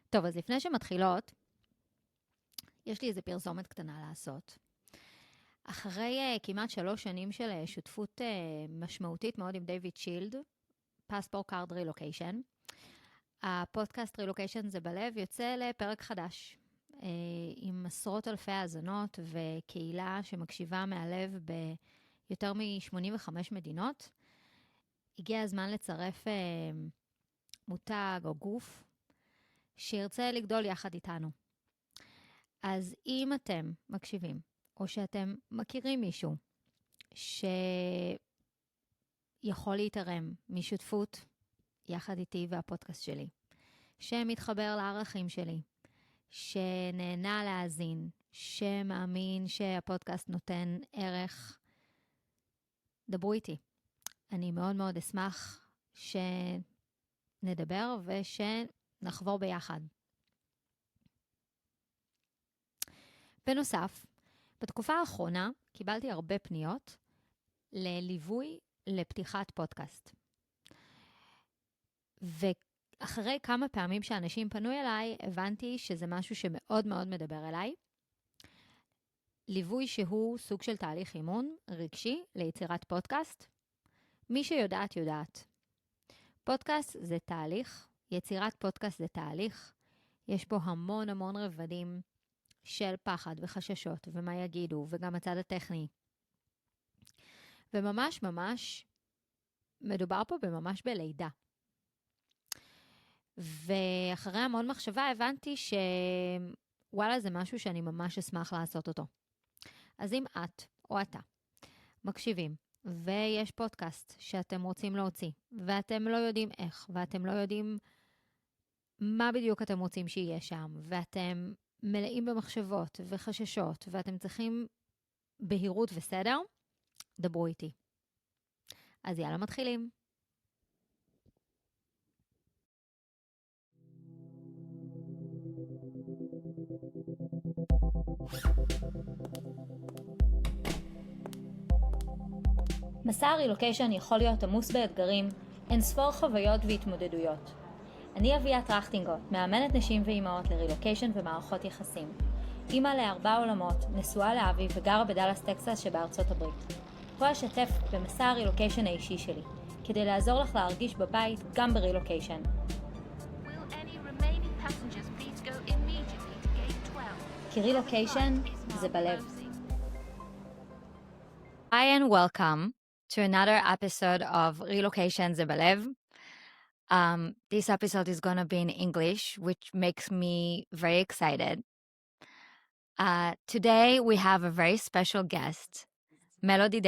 טוב, אז לפני שמתחילות, יש לי איזה פרסומת קטנה לעשות. אחרי כמעט 3 שנים של שותפות משמעותית מאוד עם דיוויד שילד, פספורט קארד רילוקיישן, הפודקאסט רילוקיישן זה בלב יוצא לפרק חדש, עם עשרות אלפי האזנות וקהילה שמקשיבה מהלב ביותר מ-85 מדינות. הגיע הזמן לצרף מותג או גוף שירצה לגדול יחד איתנו. אז אם אתם מקשיבים, או שאתם מכירים מישהו שיכול להתערם משותפות יחד איתי והפודקאסט שלי, שמתחבר לערכים שלי, שנהנה להאזין, שמאמין שהפודקאסט נותן ערך, דברו איתי. אני מאוד מאוד אשמח שנדבר ושנחבור ביחד. בנוסף, בתקופה האחרונה קיבלתי הרבה פניות לליווי לפתיחת פודקאסט. ואחרי כמה פעמים שאנשים פנו אליי, הבנתי שזה משהו שמאוד מאוד מדבר אליי. ליווי שהוא סוג של תהליך אימון רגשי ליצירת פודקאסט. מי שיודעת יודעת. פודקאסט זה תהליך, יצירת פודקאסט זה תהליך. יש פה המון המון רבדים של פחד וחששות ומה יגידו, וגם הצד הטכני. וממש ממש מדובר פה בממש בלידה. ואחרי המון מחשבה הבנתי שוואלה זה משהו שאני ממש אשמח לעשות אותו. אז אם את או אתה מקשיבים ויש פודקאסט שאתם רוצים להוציא ואתם לא יודעים איך ואתם לא יודעים מה בדיוק אתם רוצים שיהיה שם ואתם מלאים במחשבות וחששות ואתם צריכים בהירות וסדר, דברו איתי. אז יאללה מתחילים. מסע הרילוקיישן יכול להיות עמוס באתגרים, אין ספור חוויות והתמודדויות. אני טרכטינגוט, מאמנת נשים ואימהות לרילוקיישן ומערכות יחסים. אימא ל4 עולמות, נשואה לאבי וגרה בדלס טקסס שבארצות הברית. פה אשתף במסע הרילוקיישן האישי שלי, כדי לעזור לך להרגיש בבית גם ברילוקיישן. כי רילוקיישן זה בלב. Hi and welcome to another episode of Relocation זה בלב. This episode is going to be in English, which makes me very excited. Today we have a very special guest, Mlודי.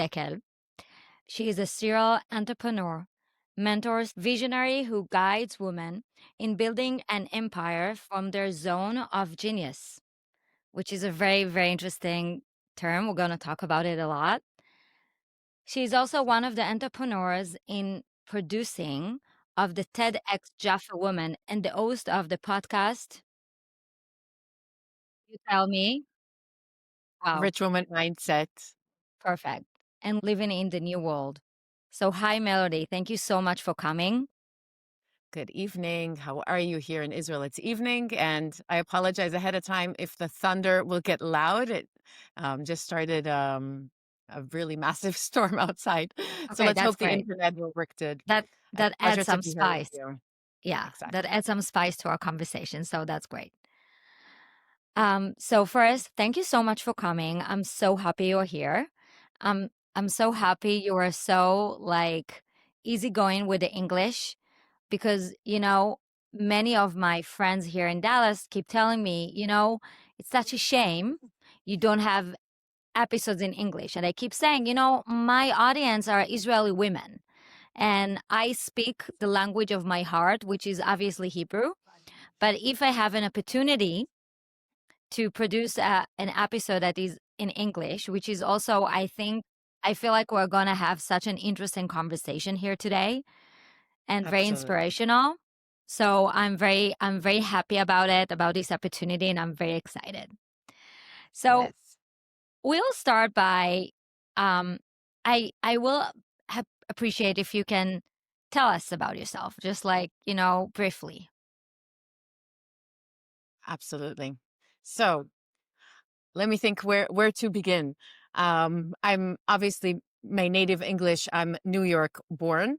She is a serial entrepreneur, mentor, visionary who guides women in building an empire from their zone of genius, which is a very, very interesting term. We're going to talk about it a lot. She is also one of the entrepreneurs in producing of the TEDx Jaffa Woman and the host of the podcast. You tell me. Wow. Rich Woman Mindset. Perfect. And living in the new world. So hi, Mlודי. Thank you so much for coming. Good evening. How are you here in Israel? It's evening, and I apologize ahead of time if the thunder will get loud. It just started a really massive storm outside. So let's hope the internet will work to... That adds some spice. Yeah, exactly. That adds some spice to our conversation. So that's great. So first, thank you so much for coming. I'm so happy you're here. I'm so happy you are so easygoing with the English because, many of my friends here in Dallas keep telling me, it's such a shame you don't have episodes in English. And I keep saying, my audience are Israeli women. And I speak the language of my heart, which is obviously Hebrew. But if I have an opportunity to produce an episode that is in English, which is also, I feel like we're going to have such an interesting conversation here today and very inspirational. So I'm very happy about it, about this opportunity, and I'm very excited. So we'll start by, I will appreciate if you can tell us about yourself, just briefly. Absolutely. So let me think where to begin. I'm obviously my native English. I'm New York born.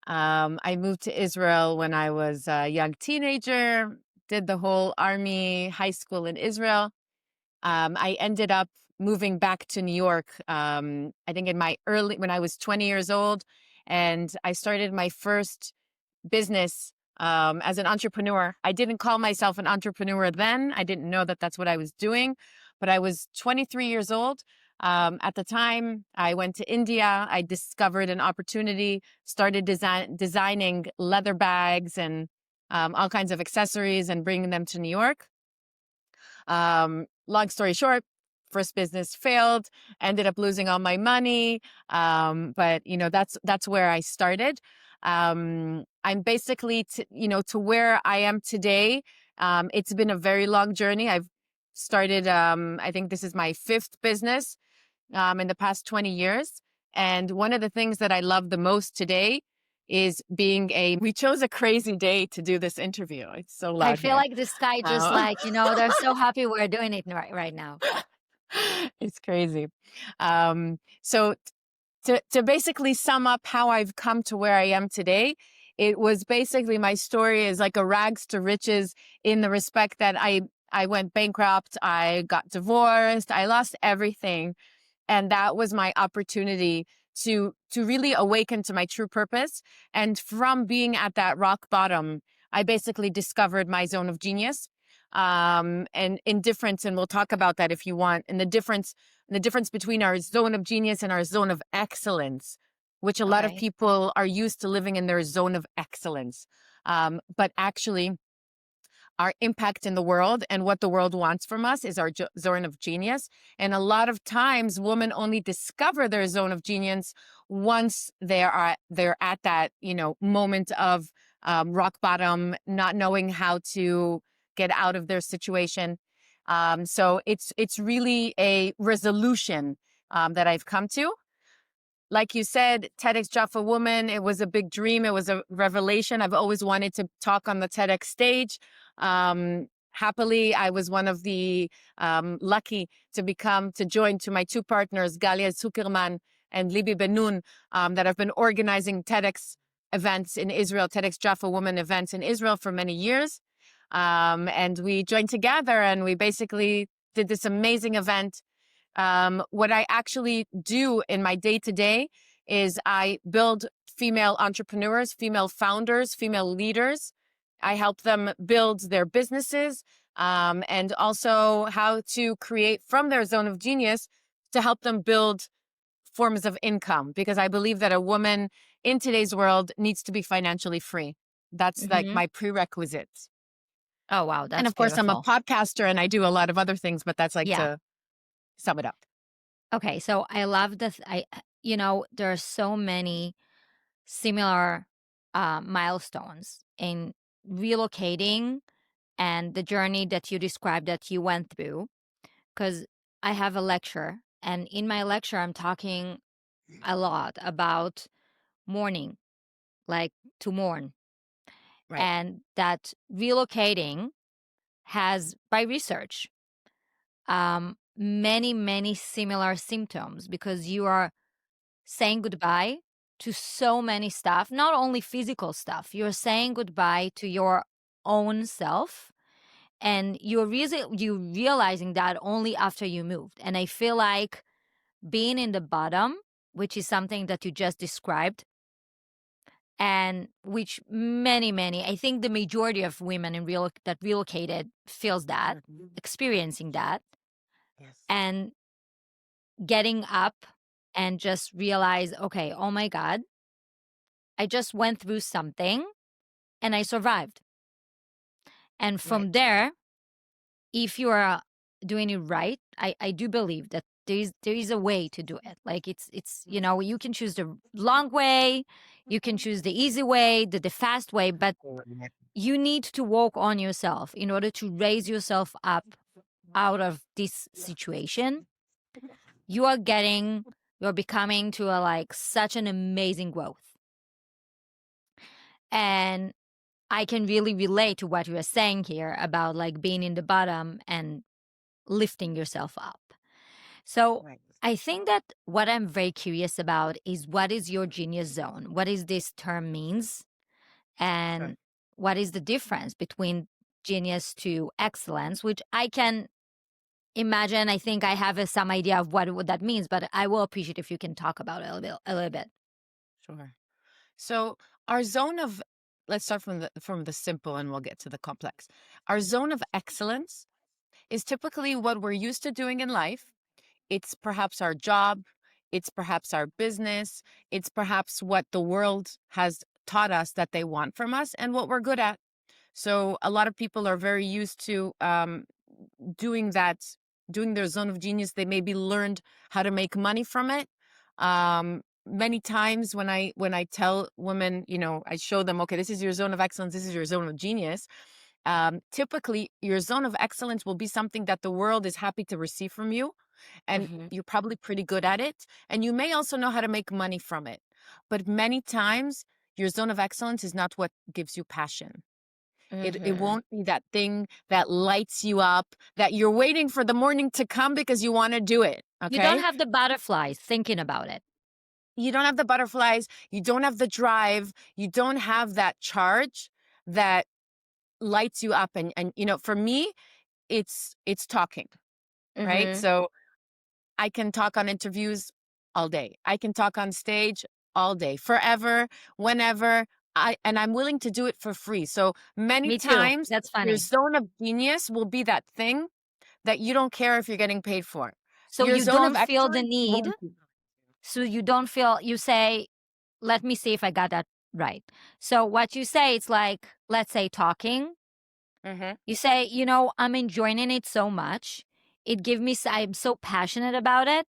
I moved to Israel when I was a young teenager, did the whole army, high school in Israel. I ended up moving back to New York, I think when I was 20 years old, and I started my first business as an entrepreneur. I didn't call myself an entrepreneur then. I didn't know that that's what I was doing, but I was 23 years old. At the time, I went to India. I discovered an opportunity, started designing leather bags and all kinds of accessories and bringing them to New York. Long story short, first business failed, ended up losing all my money. But that's where I started. I'm basically, to where I am today. It's been a very long journey. I've started, I think this is my fifth business in the past 20 years. And one of the things that I love the most today is we chose a crazy day to do this interview. It's so loud I feel here. like the sky just they're so happy we're doing it right now. It's crazy. So to basically sum up how I've come to where I am today, it was basically my story is like a rags to riches in the respect that I went bankrupt, I got divorced, I lost everything. And that was my opportunity to really awaken to my true purpose. And from being at that rock bottom, I basically discovered my zone of genius. And in difference, and we'll talk about that if you want, and the difference between our zone of genius and our zone of excellence, which a lot of people are used to living in their zone of excellence. But actually, our impact in the world and what the world wants from us is our zone of genius. And a lot of times women only discover their zone of genius once they're at that, moment of rock bottom, not knowing how to get out of their situation. So it's really a resolution that I've come to. Like you said, TEDx Jaffa Woman, it was a big dream. It was a revelation. I've always wanted to talk on the TEDx stage. Happily, I was one of the lucky to join to my two partners, Galia Zuckerman and Libby Ben-Nun, that have been organizing TEDx events in Israel, TEDx Jaffa Woman events in Israel for many years. And we joined together and we basically did this amazing event. What I actually do in my day-to-day is I build female entrepreneurs, female founders, female leaders. I help them build their businesses and also how to create from their zone of genius to help them build forms of income, because I believe that a woman in today's world needs to be financially free. That's like my prerequisite. Oh, wow. That's And of course, beautiful. I'm a podcaster and I do a lot of other things, but that's to sum it up. Okay, so I love this. There are so many similar milestones in relocating and the journey that you described that you went through. Because I have a lecture, and in my lecture, I'm talking a lot about mourning, like to mourn, Right. and that relocating has, by research, many similar symptoms because you are saying goodbye to so many stuff, not only physical stuff. You're saying goodbye to your own self, and you realizing that only after you moved. And I feel like being in the bottom, which is something that you just described, and which many, I think the majority of women that relocated feels that, experiencing that, Yes. and getting up and just realize, okay, oh my God, I just went through something and I survived. And from there, if you are doing it right, I do believe that there is a way to do it. Like it's you can choose the long way, you can choose the easy way, the fast way, but you need to work on yourself in order to raise yourself up out of this situation. You're becoming to such an amazing growth. And I can really relate to what you are saying here about like being in the bottom and lifting yourself up. So Right. I think that what I'm very curious about is what is your genius zone? What is this term means? Sure. And what is the difference between genius to excellence, which I can imagine. I think I have some idea of what that means, but I will appreciate if you can talk about it a little bit. Sure. So our zone of let's start from the simple and we'll get to the complex. Our zone of excellence is typically what we're used to doing in life. It's perhaps our job, it's perhaps our business, it's perhaps what the world has taught us that they want from us and what we're good at. So a lot of people are very used to doing that, doing their zone of genius. They maybe learned how to make money from it. Many times when I tell women, I show them, okay, this is your zone of excellence, this is your zone of genius. Typically, your zone of excellence will be something that the world is happy to receive from you, and Mm-hmm. you're probably pretty good at it. And you may also know how to make money from it. But many times, your zone of excellence is not what gives you passion. It Mm-hmm. won't be that thing that lights you up, that you're waiting for the morning to come because you want to do it. You don't Okay. have the butterflies thinking about it. You don't have the butterflies. You don't have the drive. You don't have that charge that lights you up. And for me, it's talking, right? Mm-hmm. So I can talk on interviews all day. I can talk on stage all day, forever, whenever. I'm willing to do it for free. So many Me too. times That's your funny. zone of genius will be that thing that you don't care if you're getting paid for. So Your you zone of don't feel the excellence need. won't be. So you don't feel, you say, let me see if I got that right. So what you say, it's like, let's say talking. Mm-hmm. You say, I'm enjoying it so much. It gives me, I'm so passionate about it.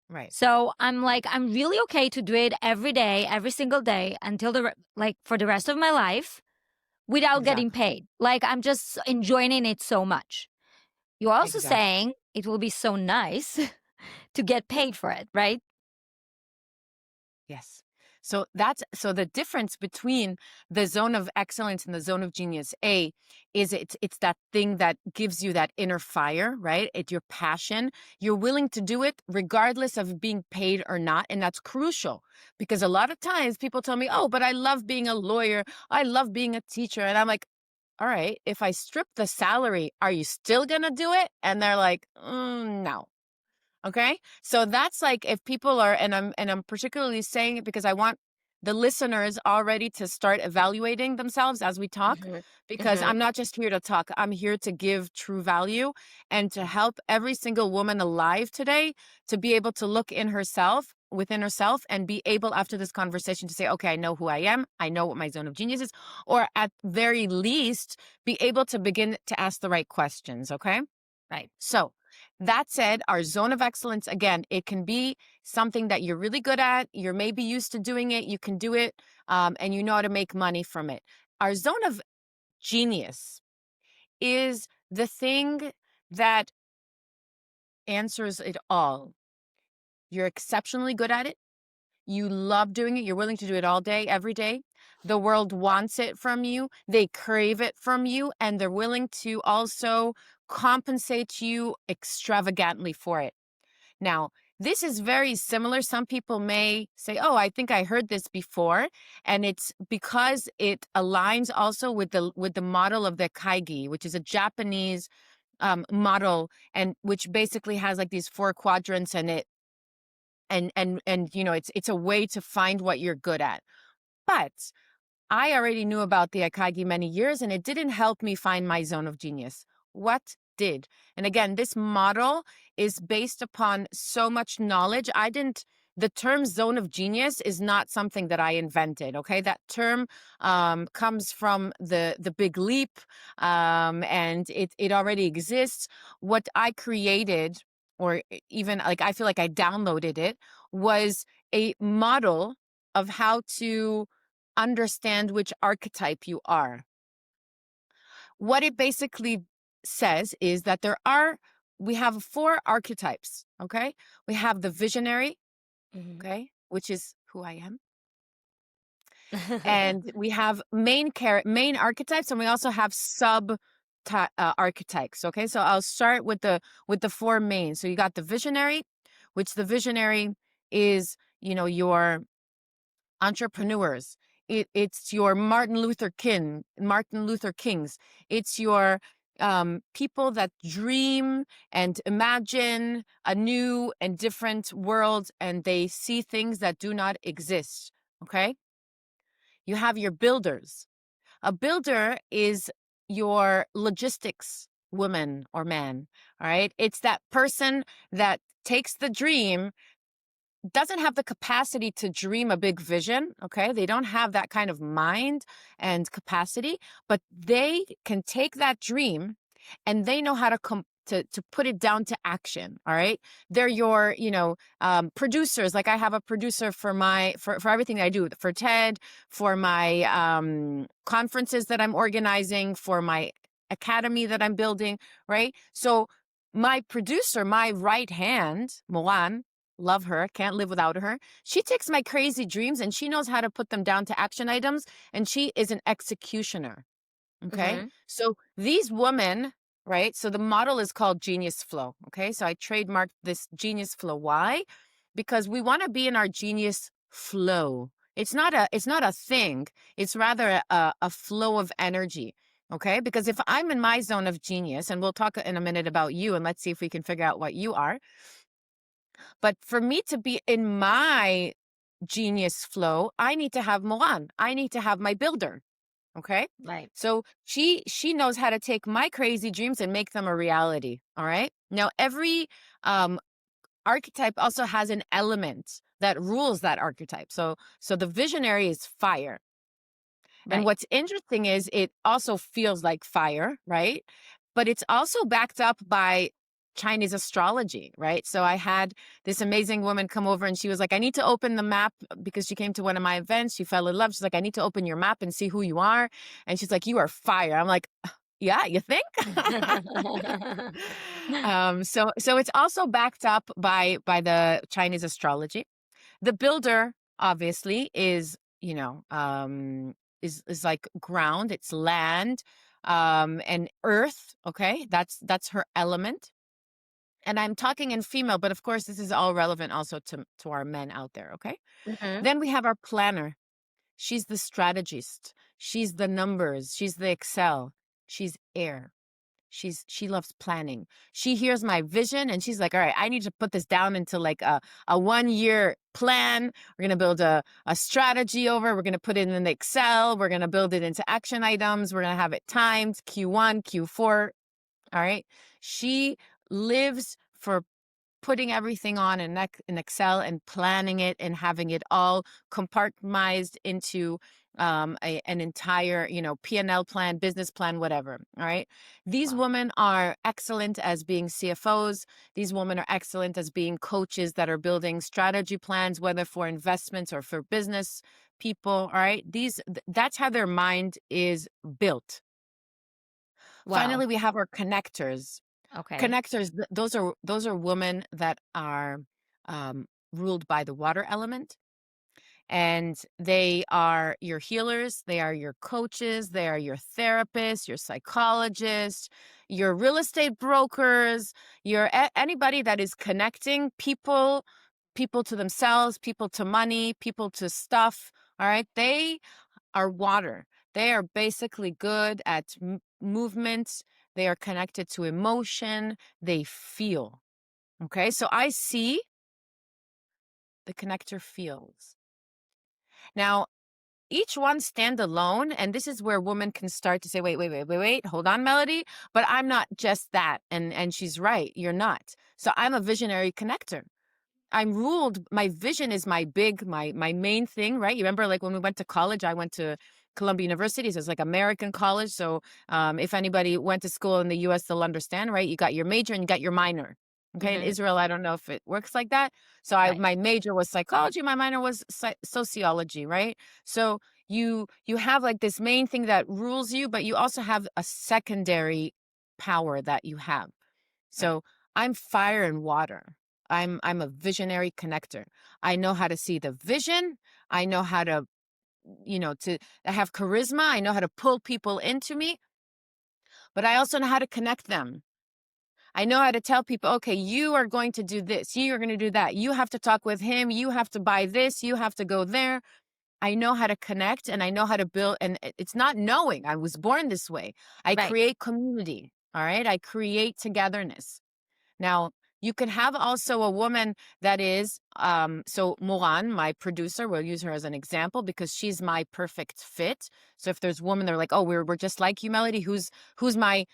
Right. So I'm like, I'm really okay to do it every day, every single day until like for the rest of my life without getting Exactly. paid. Like I'm just enjoying it so much. You're also Exactly. saying it will be so nice to get paid for it, right? Yes. So the difference between the zone of excellence and the zone of genius A is it's that thing that gives you that inner fire, right? It's your passion. You're willing to do it regardless of being paid or not. And that's crucial because a lot of times people tell me, oh, but I love being a lawyer. I love being a teacher. And I'm like, all right, if I strip the salary, are you still going to do it? And they're like, no. Okay. So that's like if people are, and I'm particularly saying it because I want the listeners already to start evaluating themselves as we talk, Mm-hmm. because Mm-hmm. I'm not just here to talk. I'm here to give true value and to help every single woman alive today to be able to look within herself and be able after this conversation to say, okay, I know who I am. I know what my zone of genius is, or at very least be able to begin to ask the right questions. Okay. Right. So that said, our zone of excellence, again, it can be something that you're really good at. You're maybe used to doing it. You can do it, and you know how to make money from it. Our zone of genius is the thing that answers it all. You're exceptionally good at it. You love doing it. You're willing to do it all day, every day. The world wants it from you. They crave it from you, and they're willing to also compensate you extravagantly for it. Now, this is very similar. Some people may say, oh, I think I heard this before. And it's because it aligns also with the model of the kaigi, which is a Japanese model, and which basically has like these 4 quadrants and it and it's a way to find what you're good at. But I already knew about the Akagi many years, and it didn't help me find my zone of genius. What did? And again, this model is based upon so much knowledge. The term zone of genius is not something that I invented. Okay. That term comes from the Big Leap, and it already exists. What I created, or even like I feel like I downloaded it, was a model of how to understand which archetype you are. What it basically says is that we have 4 archetypes, okay? We have the visionary, Mm-hmm. okay, which is who I am. And we have main archetypes, and we also have sub archetypes. Okay, so I'll start with the four main. So you got the visionary, which the visionary is, your entrepreneurs. It's your Martin Luther Kings. It's your people that dream and imagine a new and different world, and they see things that do not exist. Okay. You have your builders. A builder is your logistics woman or man. All right. It's that person that takes the dream, doesn't have the capacity to dream a big vision. Okay. They don't have that kind of mind and capacity, but they can take that dream and they know how to to put it down to action. All right. They're your, producers. Like I have a producer for for everything that I do, for TED, for my conferences that I'm organizing, for my academy that I'm building. Right. So my producer, my right hand, Moran, love her, can't live without her. She takes my crazy dreams and she knows how to put them down to action items. And she is an executioner. Okay. Mhm. So these women, right? So the model is called Genius Flow. Okay. So I trademarked this Genius Flow. Why? Because we want to be in our genius flow. It's not a thing. It's rather a flow of energy. Okay. Because if I'm in my zone of genius, and we'll talk in a minute about you, and let's see if we can figure out what you are. But for me to be in my genius flow, I need to have Moran. I need to have my builder. Okay. Right. So she knows how to take my crazy dreams and make them a reality. All right. Now, every archetype also has an element that rules that archetype. So the visionary is fire. And Right. what's interesting is it also feels like fire, right? But it's also backed up by Chinese astrology, right? So I had this amazing woman come over and she was like, I need to open the map, because she came to one of my events. She fell in love. She's like, I need to open your map and see who you are. And she's like, you are fire. I'm like, yeah, you think? So it's also backed up by the Chinese astrology. The builder obviously is, is like ground, it's land, and earth. Okay. That's her element. And I'm talking in female, but of course this is all relevant also to our men out there. Okay. Mhm. Then we have our planner. She's the strategist. She's the numbers. She's the Excel. She's air. She loves planning. She hears my vision and she's like, all right, I need to put this down into like a 1-year plan. We're going to build a strategy over. We're going to put it in the Excel. We're going to build it into action items. We're going to have it timed Q1, Q4. All right. She lives for putting everything on in Excel and planning it and having it all compartmentalized into an entire, P&L plan, business plan, whatever. All right. These Wow. women are excellent as being CFOs. These women are excellent as being coaches that are building strategy plans, whether for investments or for business people. All right. That's how their mind is built. Wow. Finally, we have our connectors. Okay. Connectors, those are women that are ruled by the water element, and they are your healers, they are your coaches, they are your therapists, your psychologists, your real estate brokers, anybody that is connecting people to themselves, people to money, people to stuff. All right, they are water. They are basically good at movement. They are connected to emotion. They feel. Okay. So I see the connector feels. Now, each one stand alone. And this is where women can start to say, wait, hold on, Melody. But I'm not just that. And she's right. You're not. So I'm a visionary connector. I'm ruled. My vision is my main thing, right? You remember, like when we went to college, I went to Columbia University. So it's like American college. So if anybody went to school in the US, they'll understand, right? You got your major and you got your minor. Okay. In Mhm. Israel, I don't know if it works like that. So Right. my major was psychology. My minor was sociology, right? So you have like this main thing that rules you, but you also have a secondary power that you have. Right. So I'm fire and water. I'm a visionary connector. I know how to see the vision. I know how to to have charisma. I know how to pull people into me, but I also know how to connect them. I know how to tell people, okay, you are going to do this. You are going to do that. You have to talk with him. You have to buy this. You have to go there. I know how to connect, and I know how to build. And it's not knowing. I was born this way. I Right. create community. All right. I create togetherness. Now, you can have also a woman that is, so Moran, my producer, we'll use her as an example because she's my perfect fit. So if there's women that are like, oh, we're just like you, Melody, who's my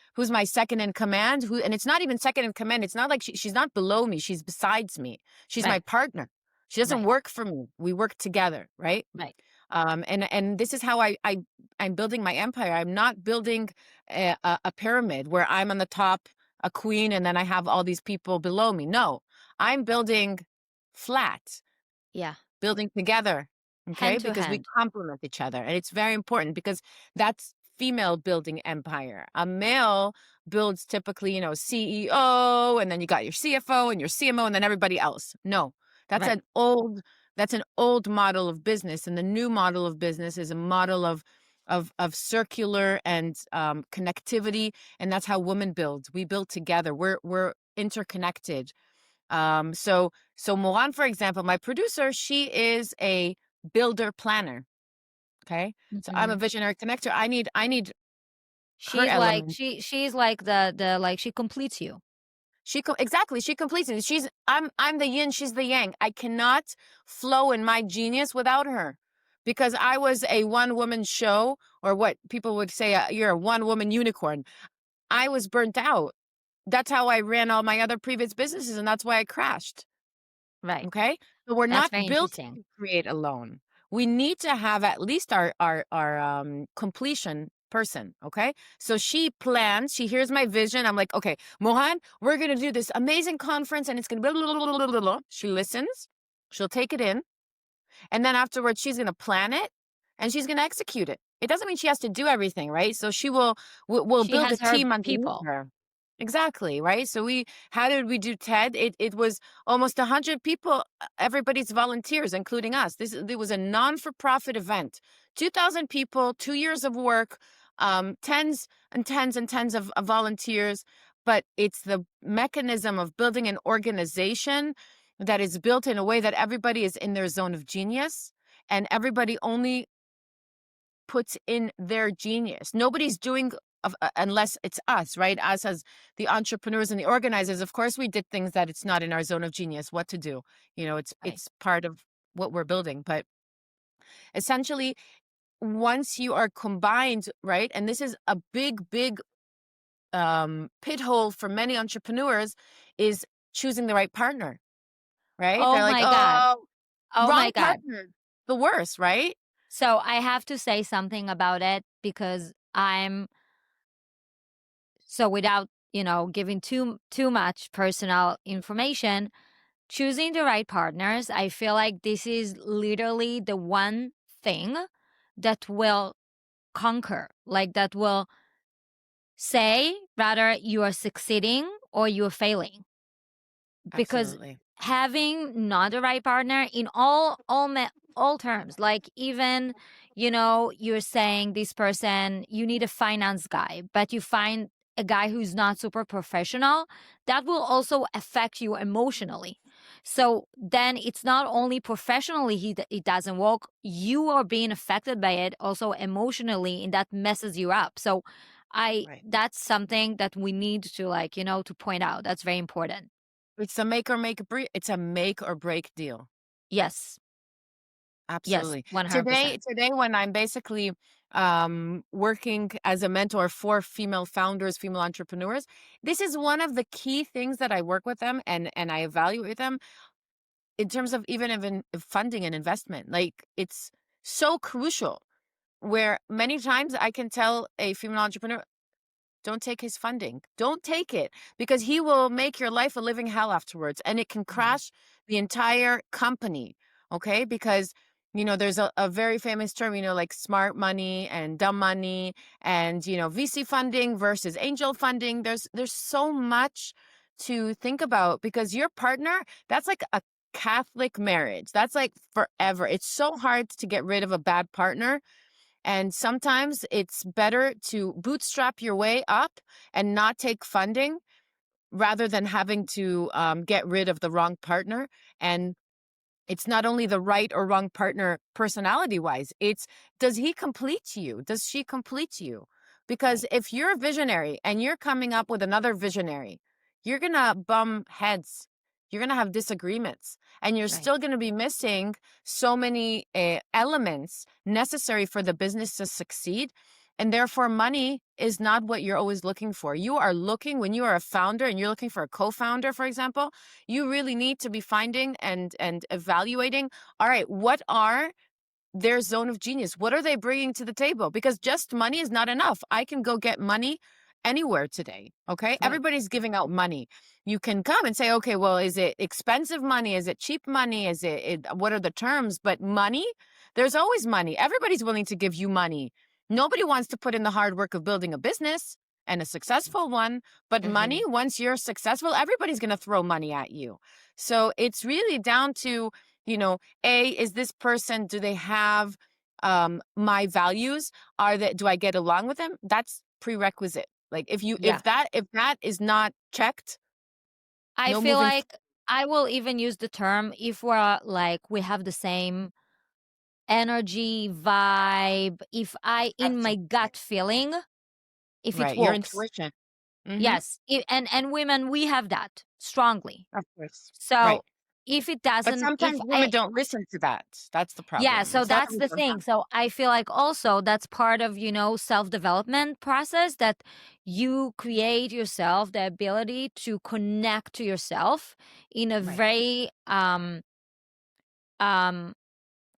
second in command, and it's not even second in command. It's not like she's not below me. She's besides me. She's my Right. partner. She doesn't Right. work for me. We work together, right? Right. And this is how I'm building my empire. I'm not building a pyramid where I'm on the top, a queen, and then I have all these people below me. No, I'm building flat, Yeah. building together, okay? Hand to Because we hand. complement each other. And it's very important because that's female building empire. A male builds typically, CEO, and then you got your CFO and your CMO and then everybody else. No, that's Right. an old model of business. And the new model of business is a model of circular and connectivity, and that's how women build. We build together. We're interconnected. So Moran, for example, my producer, she is a builder planner. Okay, so I'm a Mhm. visionary connector. I need her She's like element. she's like the like she completes you. Exactly. She completes it. I'm the yin. She's the yang. I cannot flow in my genius without her, because I was a one woman show, or what people would say, you're a one woman unicorn. I was burnt out. That's how I ran all my other previous businesses, and that's why I crashed. Right. Okay, so we're That's not very built interesting. to create alone. We need to have at least our completion person. Okay, so she plans. She hears my vision. I'm like, okay, Mohan, we're gonna do this amazing conference, and it's gonna blah, blah, blah, blah, blah, blah. She listens. She'll take it in, and then afterwards, she's gonna plan it, and she's gonna execute it. It doesn't mean she has to do everything, right? So she will She build a has her team underneath people. her. Exactly, right? So how did we do TED? It was almost 100 people. Everybody's volunteers, including us. It was a non-for-profit event. 2,000 people, 2 years of work, tens and tens and tens of volunteers. But it's the mechanism of building an organization that is built in a way that everybody is in their zone of genius, and everybody only puts in their genius. Nobody's doing unless it's us, right? Us as the entrepreneurs and the organizers. Of course, we did things that it's not in our zone of genius. What to do? It's Right. it's part of what we're building. But essentially, once you are combined, right? And this is a big pit hole for many entrepreneurs, is choosing the right partner, right? Oh They're like, my God. oh, Oh my wrong God. partner, the worst, right? So I have to say something about it because without, giving too much personal information, choosing the right partners, I feel like this is literally the one thing that will conquer, like that will say rather you are succeeding or you are failing. Because Absolutely. having not the right partner in all terms, like even, you're saying this person, you need a finance guy, but you find a guy who's not super professional, that will also affect you emotionally. So then it's not only professionally it doesn't work, you are being affected by it also emotionally, and that messes you up. So Right. that's something that we need to, like, to point out. That's very important. It's a make or break deal. Yes. Yes, Absolutely. 100%. Today when I'm basically working as a mentor for female founders, female entrepreneurs, this is one of the key things that I work with them, and I evaluate them in terms of even funding and investment. Like, it's so crucial, where many times I can tell a female entrepreneur, don't take his funding. Don't take it, because he will make your life a living hell afterwards, and it can Mhm. crash the entire company. Okay. Because, there's a very famous term, like smart money and dumb money, and, VC funding versus angel funding. There's so much to think about, because your partner, that's like a Catholic marriage. That's like forever. It's so hard to get rid of a bad partner. And sometimes it's better to bootstrap your way up and not take funding rather than having to get rid of the wrong partner. And it's not only the right or wrong partner personality-wise, it's does he complete you? Does she complete you? Because if you're a visionary and you're coming up with another visionary, you're going to bum heads. You're going to have disagreements, and you're still going to be missing so many elements necessary for the business to succeed. And therefore, money is not what you're always looking for. You are looking, when you are a founder and you're looking for a co-founder, for example, you really need to be finding and evaluating, all right, what are their zone of genius? What are they bringing to the table? Because just money is not enough. I can go get money anywhere today, okay? Right. Everybody's giving out money. You can come and say, okay, well, is it expensive money? Is it cheap money? What are the terms? But money, there's always money. Everybody's willing to give you money. Nobody wants to put in the hard work of building a business and a successful one, but money, once you're successful, everybody's going to throw money at you. So it's really down to, is this person, do they have my values? Do I get along with them? That's prerequisite. Like if that is not checked, I feel like I will even use the term if we're like, we have the same energy, vibe, if in my gut feeling, if it your works. intuition. Yes. And women, we have that strongly. Of course. So if it doesn't, but sometimes women don't listen to that. That's the problem. Yeah, so that's the thing. So I feel like also that's part of, self-development process, that you create yourself the ability to connect to yourself in a very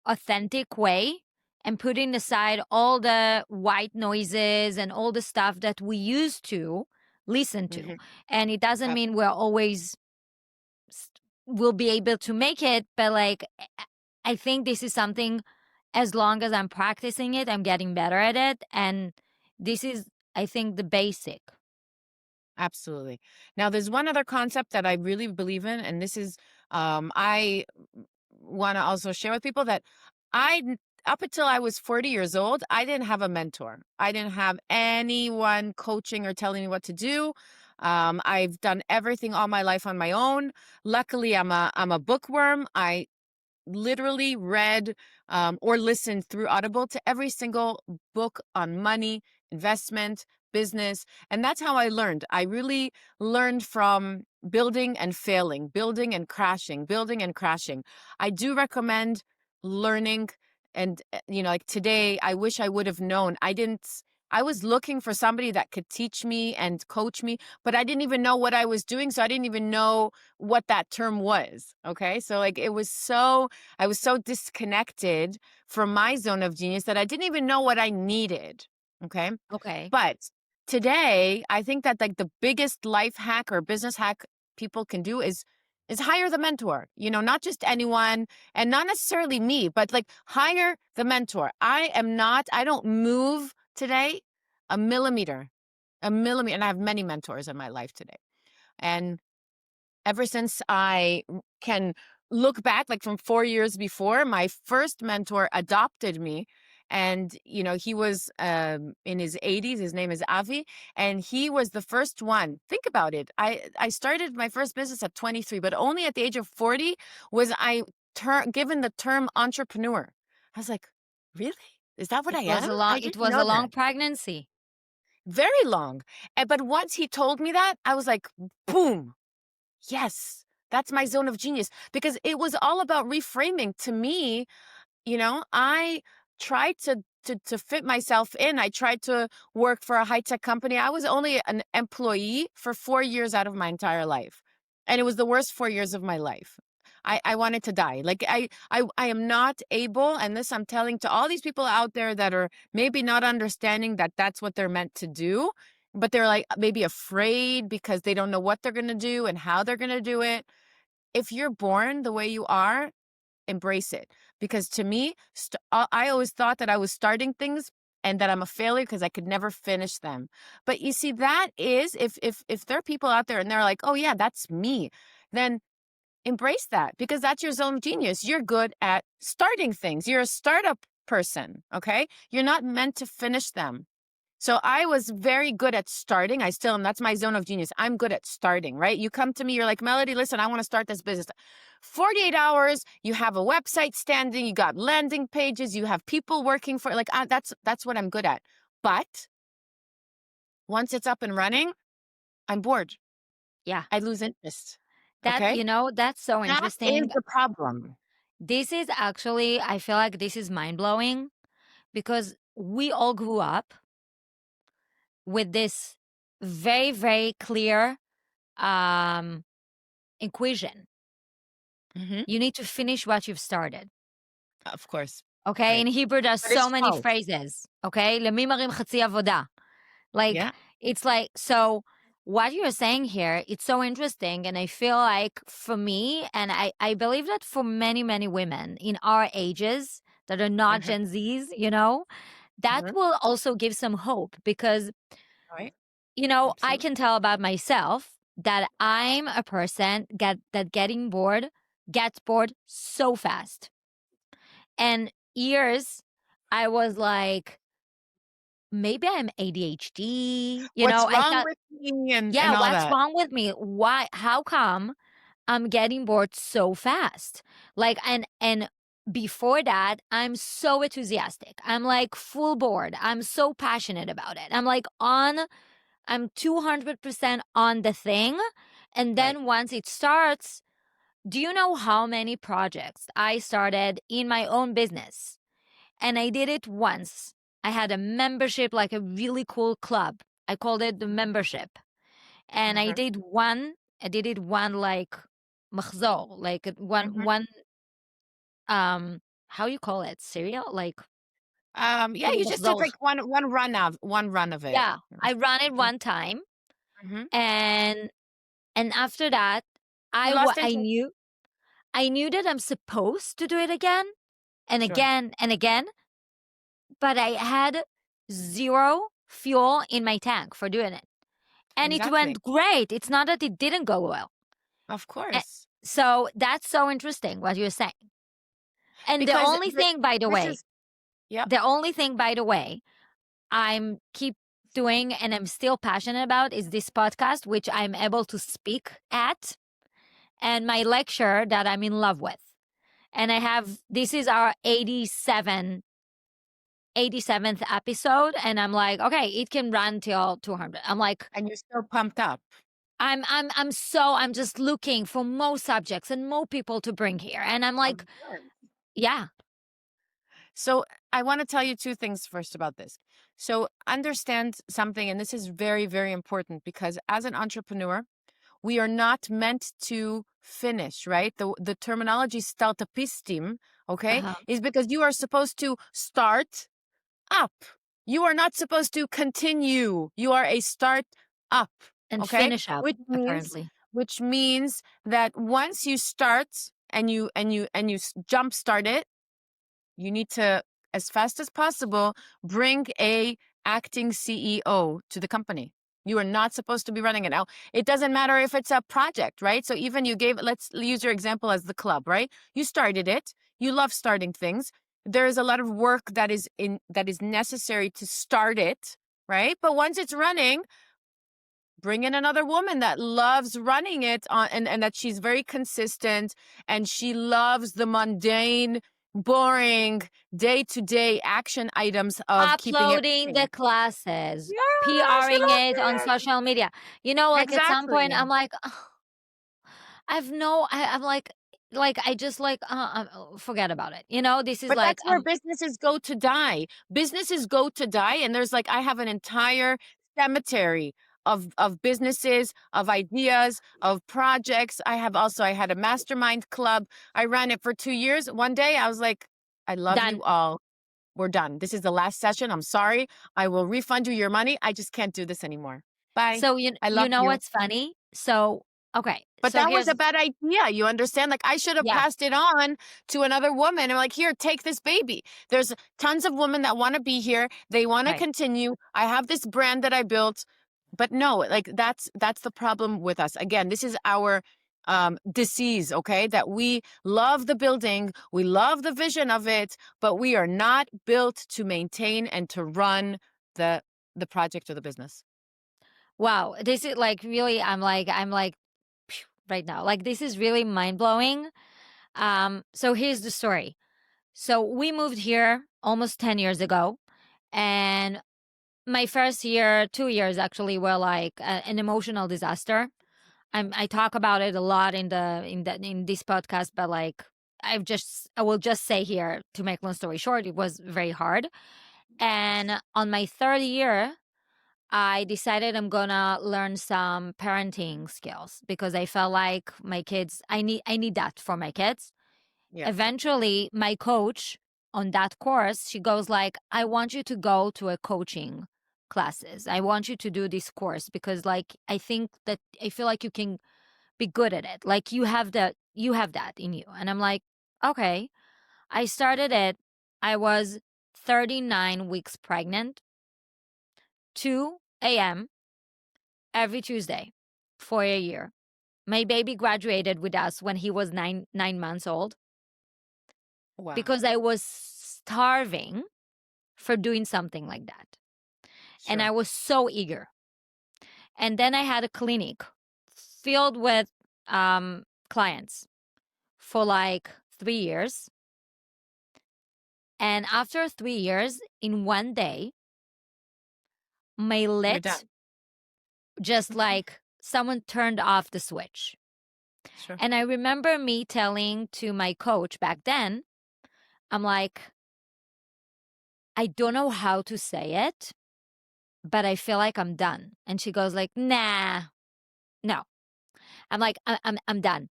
authentic way, and putting aside all the white noises and all the stuff that we used to listen to. And it doesn't mean we're always will be able to make it, but like I think this is something, as long as I'm practicing it, I'm getting better at it. And this is, I think, the basic. Absolutely. Now, there's one other concept that I really believe in, and this is, I want to also share with people that up until I was 40 years old, I didn't have a mentor. I didn't have anyone coaching or telling me what to do. I've done everything all my life on my own. Luckily, I'm a bookworm. I literally read or listened through Audible to every single book on money, investment, business. And that's how I learned. I really learned from building and failing, building and crashing, building and crashing. I do recommend learning. And, like today, I wish I would have known. I was looking for somebody that could teach me and coach me, but I didn't even know what I was doing. So I didn't even know what that term was. Okay. So like I was so disconnected from my zone of genius that I didn't even know what I needed. Okay. Okay. But today, I think that like the biggest life hack or business hack people can do is hire the mentor, not just anyone, and not necessarily me, but like hire the mentor. I don't move today a millimeter, and I have many mentors in my life today. And ever since I can look back, like from 4 years before, my first mentor adopted me. And, he was in his 80s. His name is Avi. And he was the first one. Think about it. I started my first business at 23, but only at the age of 40 was I given the term entrepreneur. I was like, really? Is that what I am? It was a long pregnancy. Very long. But once he told me that, I was like, boom. Yes, that's my zone of genius. Because it was all about reframing. To me, I tried to fit myself in. I tried to work for a high-tech company. I was only an employee for 4 years out of my entire life. And it was the worst 4 years of my life. I wanted to die. Like I am not able, and this I'm telling to all these people out there that are maybe not understanding that that's what they're meant to do, but they're like maybe afraid because they don't know what they're going to do and how they're going to do it. If you're born the way you are, embrace it. Because to me, I always thought that I was starting things and that I'm a failure because I could never finish them. But you see, that is, if there are people out there and they're like, oh yeah, that's me, then embrace that, because that's your zone of genius. You're good at starting things. You're a startup person, okay? You're not meant to finish them. So I was very good at starting. I still am. That's my zone of genius. I'm good at starting, right? You come to me, you're like, Melody, listen, I want to start this business. 48 hours, you have a website standing, you got landing pages, you have people working for, like, that's what I'm good at. But once it's up and running, I'm bored. Yeah. I lose interest. That, Okay? that's so That interesting. is the problem. This is actually, I feel like this is mind-blowing because we all grew up with this very, very clear equation. Mm-hmm. You need to finish what you've started. Of course. Okay? Right. In Hebrew, there's But it's so many false. phrases. Okay? למי מרים חצי עבודה. Like, Yeah. it's like, so what you're saying here, it's so interesting. And I feel like for me, and I believe that for many, many women in our ages that are not Gen Zs, that will also give some hope because, Right. I Absolutely. can tell about myself that I'm a person that gets bored so fast. And years, I was like, maybe I'm ADHD. What's I wrong thought, with me and yeah, all what's that? wrong with me? Why? How come I'm getting bored so fast? Like, and before that, I'm so enthusiastic. I'm like full board. I'm so passionate about it. I'm 200% on the thing. And then once it starts, do you know how many projects I started in my own business? And I did it once. I had a membership, like a really cool club. I called it the membership. And I did it one like מחזור, like one how you call it? Cereal? Like Yeah, you just did מחזור. like one run of it. Yeah, I ran it one time. Mm-hmm. And after that, You lost I interest. knew that I'm supposed to do it again and Sure. again and again, but I had zero fuel in my tank for doing it. And it Exactly. went great. It's not that it didn't go well. Of course. So that's so interesting what you're saying. And Because the only thing, by the way, Yep. the only thing, by the way, I'm keep doing and I'm still passionate about is this podcast, which I'm able to speak at, and my lecture that I'm in love with. And this is our 87th episode, and I'm like, okay, it can run till 200. I'm like, and you're so pumped up. I'm just looking for more subjects and more people to bring here. And I'm like, yeah. So I want to tell you two things first about this. So understand something, and this is very, very important, because as an entrepreneur, we are not meant to finish, right? The terminology startupistim, okay, is because you are supposed to start up. You are not supposed to continue. You are a start up. And okay? finish up, apparently. Which means that once you start and you jump start it, you need to, as fast as possible, bring a acting CEO to the company. You are not supposed to be running it. Now, it doesn't matter if it's a project, right? So even let's use your example as the club, right? You started it. You love starting things. There is a lot of work that is necessary to start it, right? But once it's running, bring in another woman that loves running it and that she's very consistent and she loves the mundane, boring, day-to-day action items of uploading the classes, PRing it on social media. Like at some point, I'm like, I'm like, I just like, forget about it. This is but like. That's where businesses go to die. Businesses go to die. And there's like, I have an entire cemetery of businesses, of ideas, of projects. I had a mastermind club. I ran it for 2 years. One day I was like, I love you all. We're done. This is the last session. I'm sorry. I will refund you your money. I just can't do this anymore. Bye. So I love you. What's funny? So, okay. But that was a bad idea. You understand? Like, I should have passed it on to another woman. I'm like, here, take this baby. There's tons of women that want to be here. They want to continue. I have this brand that I built. But no, like that's the problem with us. Again, this is our disease, okay? That we love the building, we love the vision of it, but we are not built to maintain and to run the project or the business. Wow, this is like really, I'm like phew, right now. Like this is really mind blowing. So here's the story. So we moved here almost 10 years ago, and my first year, 2 years actually, were like an emotional disaster. I talk about it a lot in this podcast, but like I will just say here, to make long story short, it was very hard. And on my third year, I decided I'm gonna learn some parenting skills because I felt like my kids, I need that for my kids. Yeah. Eventually, my coach on that course, she goes like, I want you to go to a coaching classes. I want you to do this course because like I think that I feel like you can be good at it. Like you have that in you. And I'm like, okay. I started it. I was 39 weeks pregnant, 2 a.m. every Tuesday for a year. My baby graduated with us when he was nine months old Wow. because I was starving for doing something like that. And I Sure. was so eager. And then I had a clinic filled with clients for like 3 years. And after 3 years, in one day, my You're lit done. just like someone turned off the switch. Sure. And I remember me telling to my coach back then, I'm like, I don't know how to say it, but I feel like I'm done. And she goes like, nah, no. I'm like, I'm done.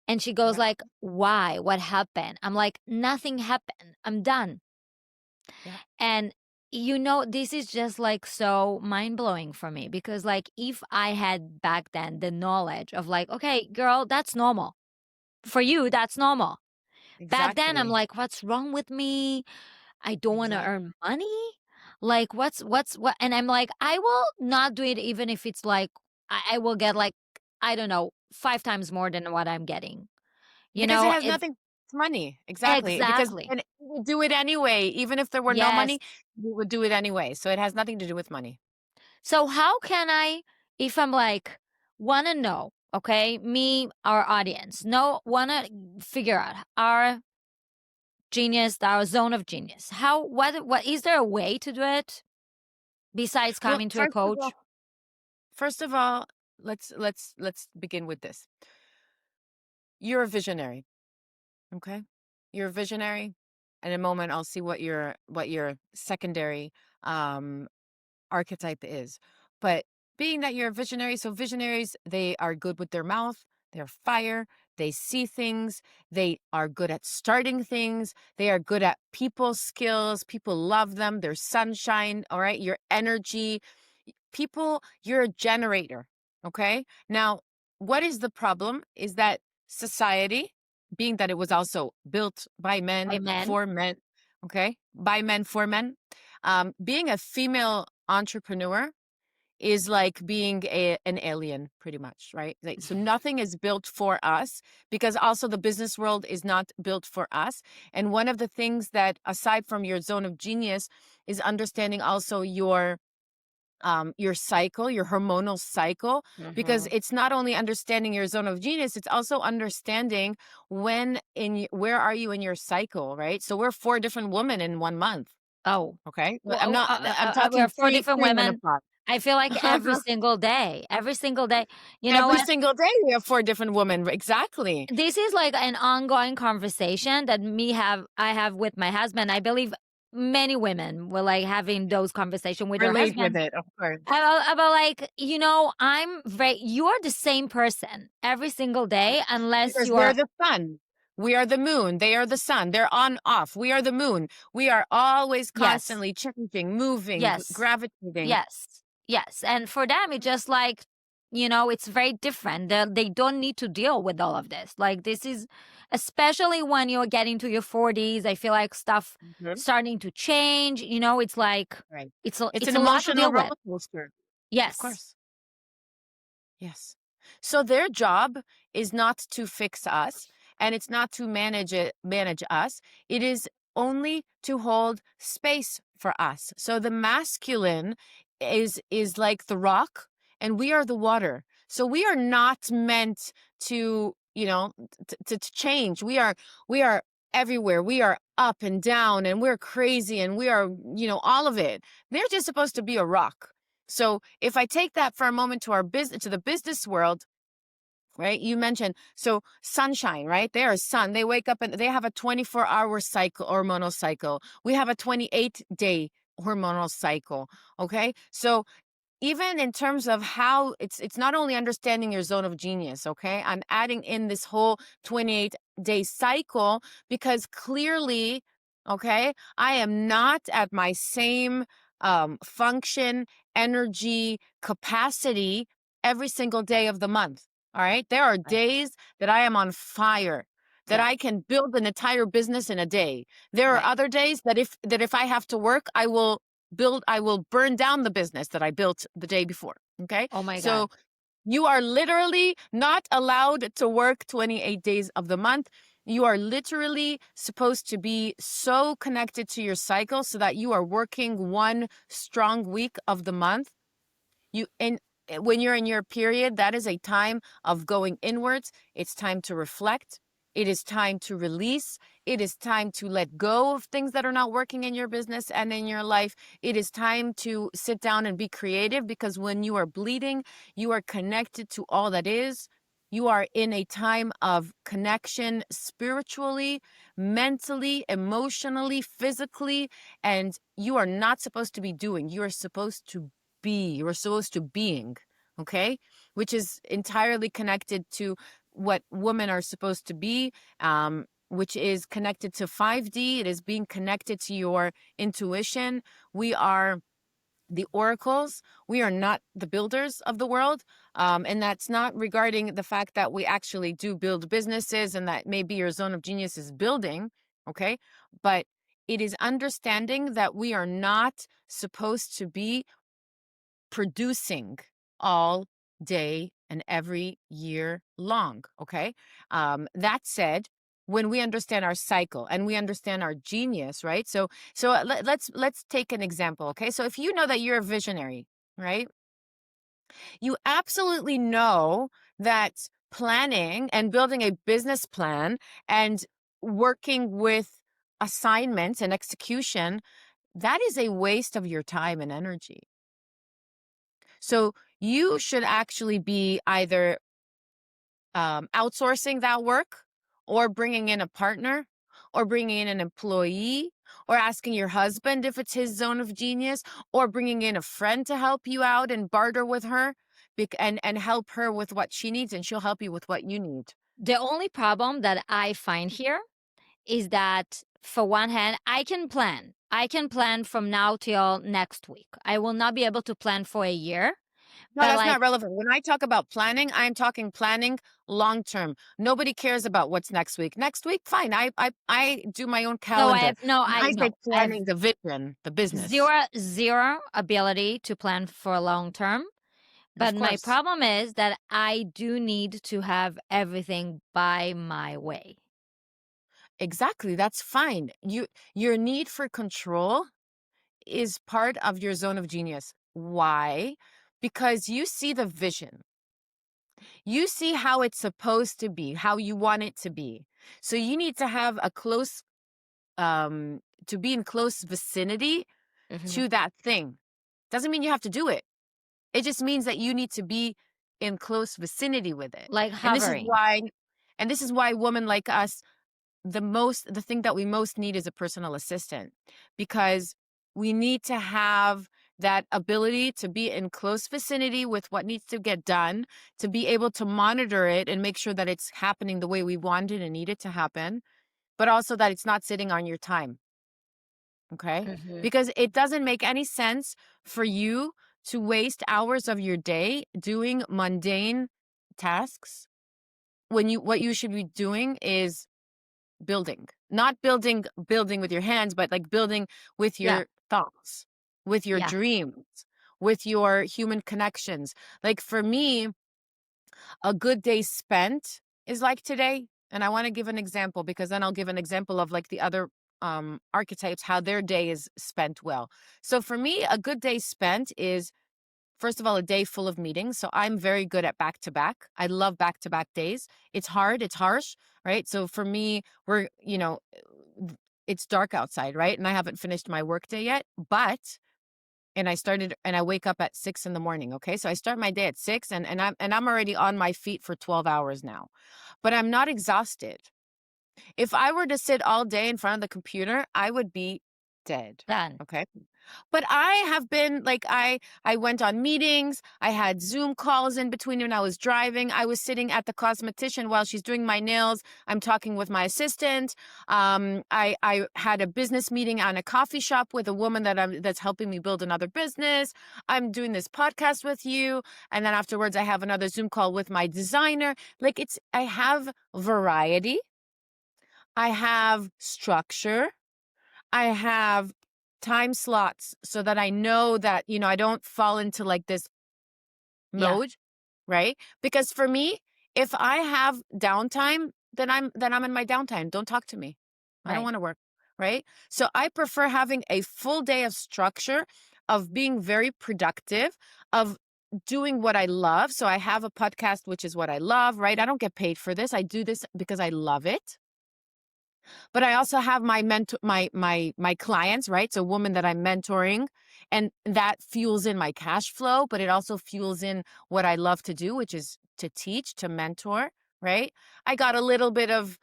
And she goes Yeah. like, why? What happened? I'm like, nothing happened. I'm done. Yeah. And this is just like so mind blowing for me because like if I had back then the knowledge of like, okay, girl, that's normal. For you, that's normal. Back then I'm Exactly. like, what's wrong with me? I don't want to Exactly. earn money. Like what? And I'm like, I will not do it even if it's like I will get like, I don't know, 5 times more than what I'm getting. Because it has It nothing it's money. Exactly. Because exactly. and we would do it anyway. Even if there were no Yes. money, we would do it anyway. So it has nothing to do with money. So how can I, if I'm like, want to know, okay, me, our audience, want to figure out our genius, our zone of genius. What is there a way to do it besides Well, coming to a coach? first of all, let's begin with this. You're a visionary, okay? You're a visionary. In a moment, I'll see what your secondary um, archetype is. But being that you're a visionary, so visionaries, they are good with their mouth, they're fire, they see things, they are good at starting things, they are good at people skills, people love them, their sunshine, all right, your energy. People, you're a generator, okay? Now, what is the problem is that society, being that it was also built by men Amen. for men, okay? By men for men, being a female entrepreneur is like being an alien pretty much, right? Like, so nothing is built for us because also the business world is not built for us. And one of the things that aside from your zone of genius is understanding also your cycle, your hormonal cycle, because Mhm. it's not only understanding your zone of genius, it's also understanding where are you in your cycle, right? So we're 4 different women in 1 month. Oh, Okay. I'm we talking are four pre different women. menopause. I feel like every single day, you know Every what? single day we have 4 different women. Exactly. This is like an ongoing conversation that I have with my husband. I believe many women will like having those conversations with their Relate with husbands it, of course. about like, you are the same person every single day unless Because you they're are. the sun. We are the moon. They are the sun. They're on, off. We are the moon. We are always Yes, constantly changing, moving, yes, gravitating. yes, yes. And for them, it's just like, it's very different. They don't need to deal with all of this. Like, this is, especially when you're getting to your 40s, I feel like stuff Mhm. starting to change. It's like, Right. it's It's it's an a lot to emotional deal with. roller coaster. Of Yes. course. Yes. So their job is not to fix us, and it's not to manage us. It is only to hold space for us. So the masculine is like the rock, and we are the water. So we are not meant to, to change. We are everywhere. We are up and down, and we're crazy, and we are, all of it. They're just supposed to be a rock. So if I take that for a moment to the business world, right? You mentioned, so sunshine, right? They are sun. They wake up and they have a 24-hour cycle, hormonal cycle. We have a 28-day hormonal cycle. Okay. So even in terms of how it's not only understanding your zone of genius. Okay. I'm adding in this whole 28-day cycle because clearly, okay, I am not at my same function, energy, capacity every single day of the month. All right. There are Right. days that I am on fire, that Yeah. I can build an entire business in a day. There are Right. other days that if I have to work, I will burn down the business that I built the day before. Okay. Oh my God. So you are literally not allowed to work 28 days of the month. You are literally supposed to be so connected to your cycle so that you are working one strong week of the month. When you're in your period, that is a time of going inwards. It's time to reflect. It is time to release. It is time to let go of things that are not working in your business and in your life. It is time to sit down and be creative, because when you are bleeding, you are connected to all that is. You are in a time of connection spiritually, mentally, emotionally, physically, and you are not supposed to be doing. You are supposed to be. You are supposed to being, okay? Which is entirely connected to what women are supposed to be, which is connected to 5D. It is being connected to your intuition. We are the oracles. We are not the builders of the world. And that's not regarding the fact that we actually do build businesses and that maybe your zone of genius is building, okay? But it is understanding that we are not supposed to be producing all day and every year long. Okay. That said, when we understand our cycle and we understand our genius, right? So let's take an example. Okay. So if you know that you're a visionary, right? You absolutely know that planning and building a business plan and working with assignments and execution, that is a waste of your time and energy. So you should actually be either outsourcing that work, or bringing in a partner, or bringing in an employee, or asking your husband if it's his zone of genius, or bringing in a friend to help you out and barter with her and help her with what she needs, and she'll help you with what you need. The only problem that I find here is that, for one hand, I can plan. I can plan from now till next week. I will not be able to plan for a year. No, But that's like, not relevant. When I talk about planning, I'm talking planning long term. Nobody cares about what's next week. Next week, fine. I do my own no, calendar. I I say know. I have planning the vision, the business. zero ability to plan for long term. Of But my course. problem is that I do need to have everything by my way. Exactly. That's fine. Your need for control is part of your zone of genius. Why? Because you see the vision. You see how it's supposed to be, how you want it to be. So you need to have to be in close vicinity Mhm. to that thing. Doesn't mean you have to do it. It just means that you need to be in close vicinity with it. Like And this is hovering. why, women like us, the thing that we most need is a personal assistant, because we need to have that ability to be in close vicinity with what needs to get done, to be able to monitor it and make sure that it's happening the way we want it and need it to happen, but also that it's not sitting on your time. Okay? Mhm. Because it doesn't make any sense for you to waste hours of your day doing mundane tasks when what you should be doing is building. Not building with your hands, but like building with Yeah. your thoughts, with your Yeah. dreams, with your human connections. Like for me, a good day spent is like today. And I want to give an example, because then I'll give an example of like the other archetypes, how their day is spent well. So for me, a good day spent is, first of all, a day full of meetings. So I'm very good at back to back. I love back to back days. It's hard, it's harsh, right? So for me, it's dark outside, right? And I haven't finished my workday yet, and I wake up at 6 a.m. Okay. So I start my day at 6, and I'm already on my feet for 12 hours now, but I'm not exhausted. If I were to sit all day in front of the computer, I would be dead. Done. Okay. But I have been like, I went on meetings. I had Zoom calls in between when I was driving. I was sitting at the cosmetician while she's doing my nails. I'm talking with my assistant. I had a business meeting on a coffee shop with a woman that's helping me build another business. I'm doing this podcast with you. And then afterwards, I have another Zoom call with my designer. Like I have variety. I have structure. I have time slots so that I know that, I don't fall into like this mode, right? Because for me, if I have downtime, then I'm in my downtime. Don't talk to me. I don't want to work, right? So I prefer having a full day of structure, of being very productive, of doing what I love. So I have a podcast, which is what I love, right? I don't get paid for this. I do this because I love it. But I also have my my clients, right? So women that I'm mentoring, and that fuels in my cash flow, but it also fuels in what I love to do, which is to teach, to mentor, right? I got a little bit of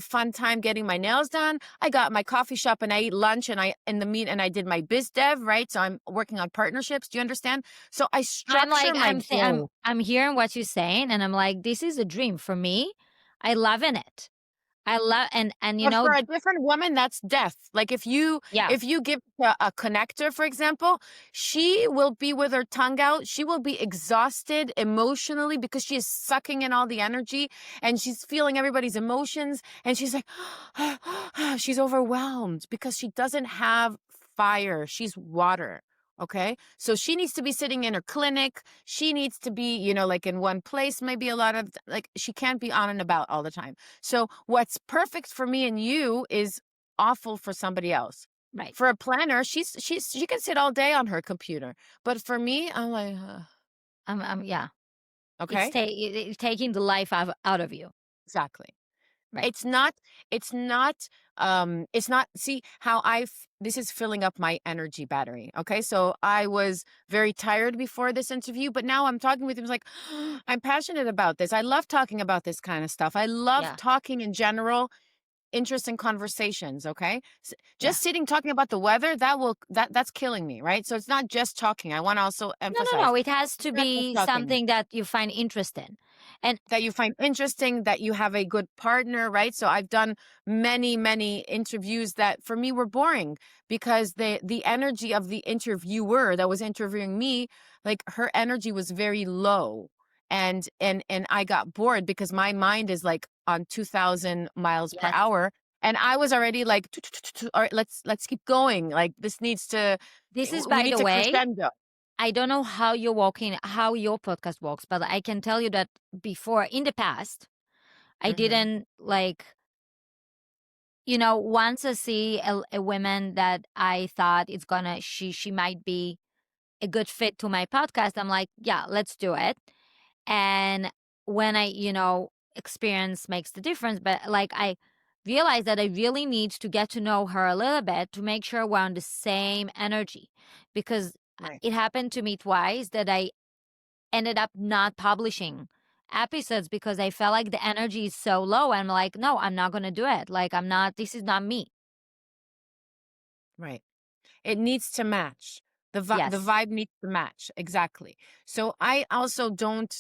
fun time getting my nails done. I got my coffee shop and I ate lunch and I did my biz dev, right? So I'm working on partnerships. Do you understand? So I structure my day. I'm hearing what you're saying, and I'm like, this is a dream for me. I love in it. I love, and But for a different woman, that's death. Like if you give a connector, for example, she will be with her tongue out. She will be exhausted emotionally because she is sucking in all the energy and she's feeling everybody's emotions. And she's like, she's overwhelmed because she doesn't have fire. She's water. Okay. So she needs to be sitting in her clinic. She needs to be, like in one place, maybe she can't be on and about all the time. So what's perfect for me and you is awful for somebody else. Right. For a planner, she can sit all day on her computer. But for me, I'm like, yeah. Okay. It's taking the life out of you. Exactly. Right. It's not, see how this is filling up my energy battery. Okay. So I was very tired before this interview, but now I'm talking with him. It's like, I'm passionate about this. I love talking about this kind of stuff. I love talking in general, interesting conversations. Okay. Just sitting, talking about the weather, that's killing me. Right. So it's not just talking. I want to also emphasize. No. It has to be something that you find interesting. And that you find interesting, that you have a good partner, right? So I've done many, many interviews that for me were boring because the energy of the interviewer that was interviewing me, like her energy was very low. And I got bored because my mind is like on 2,000 miles per hour. And I was already like, all right, let's keep going. Like this is, by the way, crescendo. I don't know how your podcast works, but I can tell you that before, in the past, I didn't once I see a woman that I thought she might be a good fit to my podcast, I'm like, yeah, let's do it. And when experience makes the difference, but I realized that I really need to get to know her a little bit to make sure we're on the same energy, because it happened to me twice that I ended up not publishing episodes because I felt like the energy is so low. And I'm like, no, I'm not going to do it. This is not me. Right. It needs to match. The vibe needs to match. Exactly. So I also don't,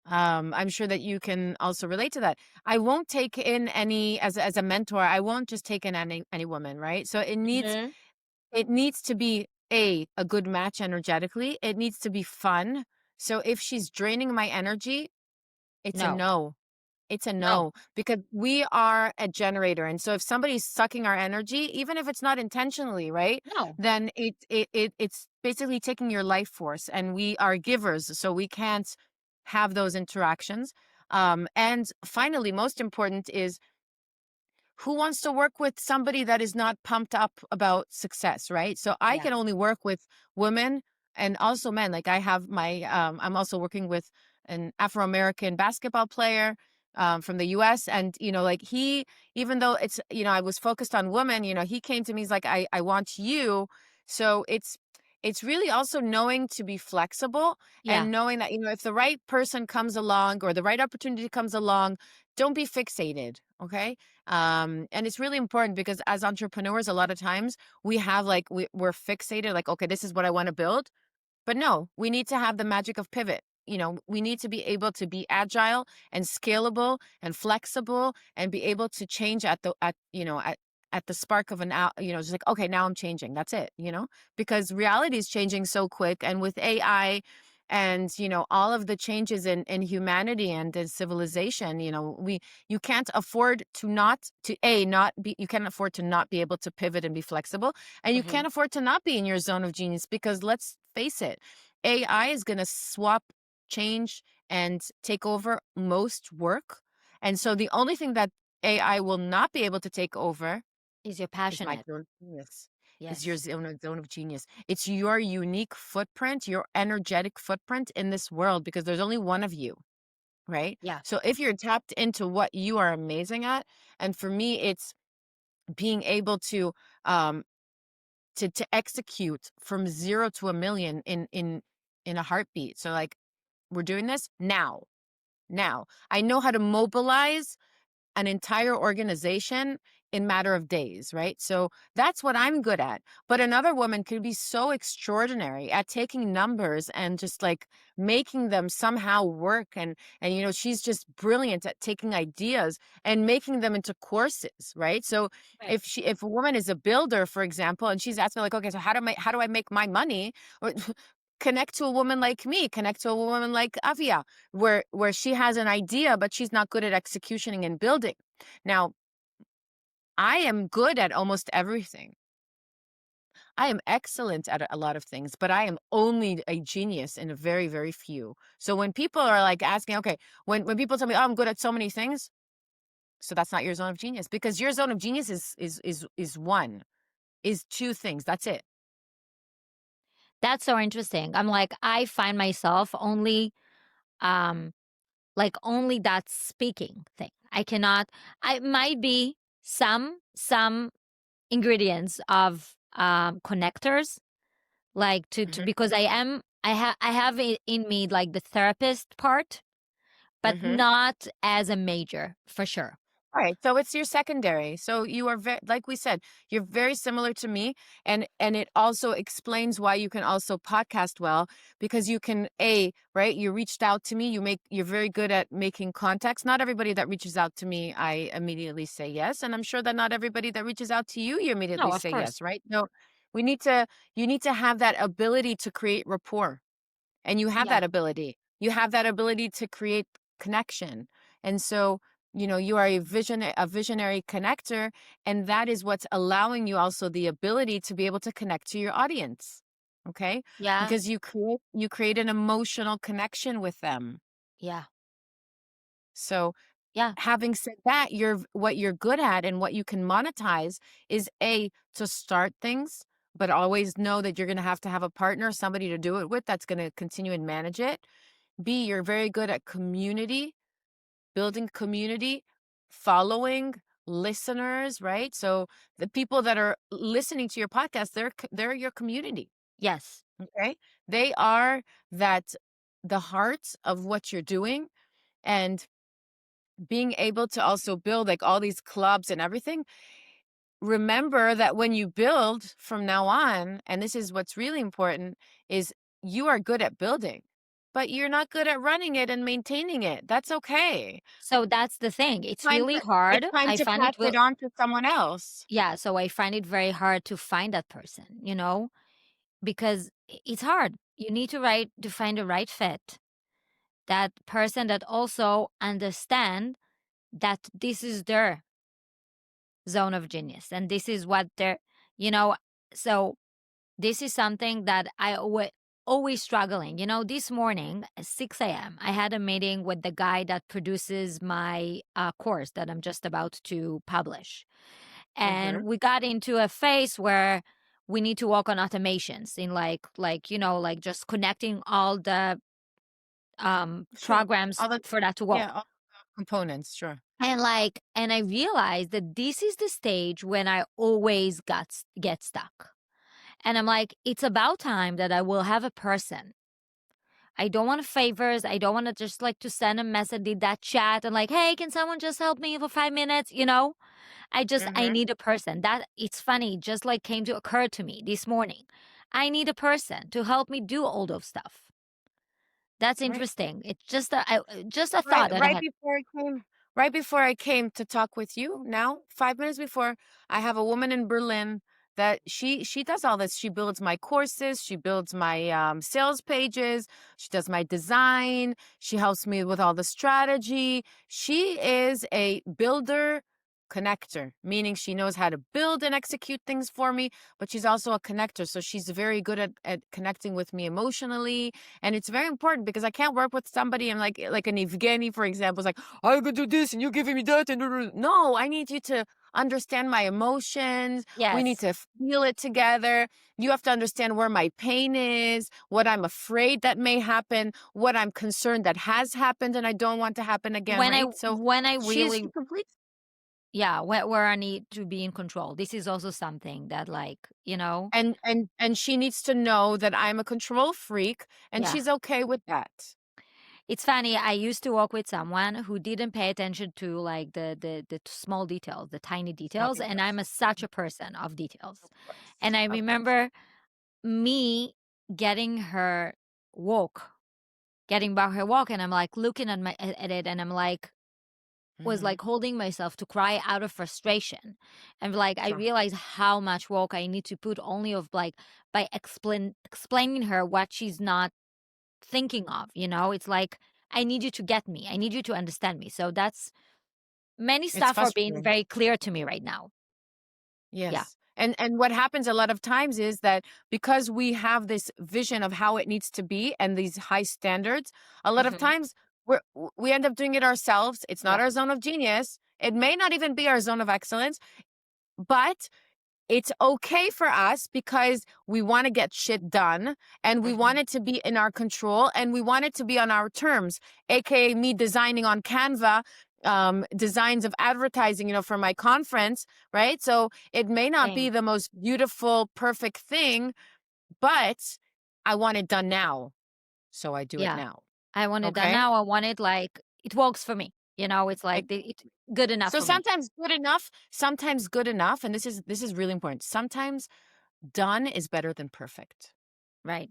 I'm sure that you can also relate to that. I won't take in any, as a mentor, I won't just take in any woman, right? So it needs to be a good match energetically. It needs to be fun. So if she's draining my energy, it's a no. It's a no, because we are a generator. And so if somebody's sucking our energy, even if it's not intentionally, right? No. Then it's basically taking your life force, and we are givers. So we can't have those interactions. And finally, most important is, who wants to work with somebody that is not pumped up about success, right? So I Yeah. can only work with women and also men. Like I have I'm also working with an Afro-American basketball player from the US. And, like even though it's, I was focused on women, he came to me, he's like, I want you. So it's really also knowing to be flexible Yeah. and knowing that, if the right person comes along or the right opportunity comes along, don't be fixated. Okay. And it's really important because as entrepreneurs, a lot of times we have we're fixated, like, okay, this is what I want to build. But no, we need to have the magic of pivot. We need to be able to be agile and scalable and flexible and be able to change at the spark of just like, okay, now I'm changing. That's it, because reality is changing so quick. And with AI and, all of the changes in humanity and in civilization, you can't afford you can't afford to not be able to pivot and be flexible. And you can't afford to not be in your zone of genius, because let's face it, AI is going to swap, change, and take over most work. And so the only thing that AI will not be able to take over Is you're is my passionate. zone of genius. Is your Yes. zone of genius. It's your unique footprint, your energetic footprint in this world, because there's only one of you, right? Yeah. So if you're tapped into what you are amazing at, and for me, it's being able to um to execute from 0 to 1 million in a heartbeat. So like, we're doing this now. I know how to mobilize an entire organization in matter of days, right? So that's what I'm good at. But another woman could be so extraordinary at taking numbers and just like making them somehow work. And she's just brilliant at taking ideas and making them into courses, right? So Right. if a woman is a builder, for example, and she's asking like, okay, so how do I make my money? Or connect to a woman like me, connect to a woman like Avia, where she has an idea, but she's not good at executioning and building. Now, I am good at almost everything. I am excellent at a lot of things, but I am only a genius in a very, very few. So when people are like asking, okay, when people tell me, oh, I'm good at so many things, so that's not your zone of genius, because your zone of genius is two things. That's it. That's so interesting. I'm like, I find myself only, um, only that speaking thing. I might be some ingredients of connectors, like Hmm. because I have it in me, like the therapist part, but Hmm. not as a major for sure. All right, so it's your secondary. So you are very, like we said, you're very similar to me, and it also explains why you can also podcast well, because you can right, you reached out to me, you're very good at making contacts. Not everybody that reaches out to me, I immediately say yes, and I'm sure that not everybody that reaches out to you, you immediately No, of say course. yes, right? No, you need to have that ability to create rapport, and you have Yeah. that ability. You have that ability to create connection. And so, you are a visionary connector, and that is what's allowing you also the ability to be able to connect to your audience. Okay? Yeah. Because you create an emotional connection with them. Yeah. So, Yeah. having said that, what you're good at and what you can monetize is to start things, but always know that you're going to have a partner, somebody to do it with, that's going to continue and manage it. B, you're very good at building community, following listeners, right? So the people that are listening to your podcast, they're your community. Yes. Okay. They are that the heart of what you're doing. And being able to also build like all these clubs and everything, remember that when you build from now on, and this is what's really important, is you are good at building, but you're not good at running it and maintaining it. That's okay. So that's the thing. It's It's time really to hard. it's time I to find pass it it will. on to someone else. Yeah. So I find it very hard to find that person, because it's hard. You need to find the right fit, that person that also understand that this is their zone of genius and this is what they're, you know, so this is something that I always struggling. You know, this morning at 6 a.m., I had a meeting with the guy that produces my course that I'm just about to publish. Mm-hmm. And we got into a phase where we need to work on automations in like just connecting all the Sure. programs All the for that to work. Yeah, all the components, sure. And I realized that this is the stage when I always get stuck. And I'm like, it's about time that I will have a person. I don't want favors. I don't want to just like to send a message in that chat and like, hey, can someone just help me for 5 minutes? You know, I Mm-hmm. need a person. That it's funny, just like came to occur to me this morning. I need a person to help me do all those stuff. That's Right. interesting. It's just a Right, thought that I had. right before I came to talk with you, now 5 minutes before, I have a woman in Berlin that she does all this. She builds my courses, she builds my sales pages, she does my design, she helps me with all the strategy. She is a builder connector, meaning she knows how to build and execute things for me, but she's also a connector. So she's very good at connecting with me emotionally. And it's very important because I can't work with somebody and like an Evgeny, for example, is like, I could do this and you're giving me that. And no, I need you to understand my emotions. We need Yes. to feel it together. You have to understand where my pain is, what I'm afraid that may happen, what I'm concerned that has happened and I don't want to happen again, When I right? So when I she really completes. yeah, where I need to be in control. This is also something that And she needs to know that I'm a control freak and yeah. she's okay with that. It's funny. I used to work with someone who didn't pay attention to like the small details, the tiny Small details, and details. such a person of details. Of course. And I Of course. remember me getting her walk, getting by her walk, and I'm like looking at it, and I'm like was Hmm. like holding myself to cry out of frustration, and like I Sure. realized how much work I need to put only of like by explaining her what she's not thinking of. It's like I need you to get me, I need you to understand me. So that's many It's stuff are being frustrating. very clear to me right now. Yeah. Yes. And what happens a lot of times is that because we have this vision of how it needs to be and these high standards, a lot of Hmm. times we end up doing it ourselves. It's not Yeah. our zone of genius. It may not even be our zone of excellence, but it's okay for us because we want to get shit done and we Hmm. want it to be in our control and we want it to be on our terms, aka me designing on Canva designs of advertising, for my conference, right? So it may not be Same. the most beautiful, perfect thing, but I want it done now. So I do it Yeah. now. I want it done Okay. now. I want it like it works for me. It's like it's good enough So for me. sometimes good enough, and this is really important. Sometimes done is better than perfect. Right.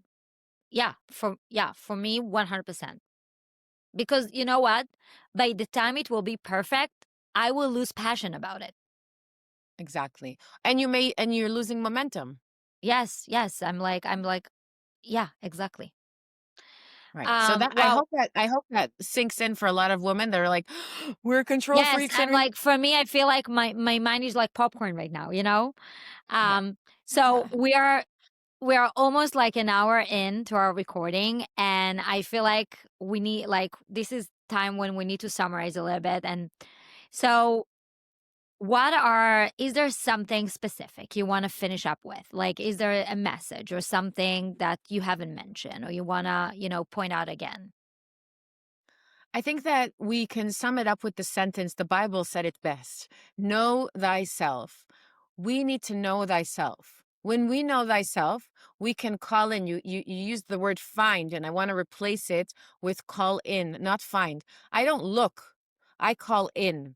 For me 100%. Because you know what? By the time it will be perfect, I will lose passion about it. Exactly. And you're losing momentum. Yes, yes. I'm like, yeah, exactly. Right. So that I Well, hope that I hope that sinks in for a lot of women. They're like, we're control yes, freaks I'm and we like, for me, I feel like my mind is like popcorn right now. yeah. Um, so we are almost like an hour into our recording, and I feel like we need like this is time when we need to summarize a little bit. And so is there something specific you want to finish up with? Like, is there a message or something that you haven't mentioned or you want to point out again? I think that we can sum it up with the sentence, the Bible said it best. Know thyself. We need to know thyself. When we know thyself, we can call in. You use the word find, and I want to replace it with call in, not find. I don't look, I call in.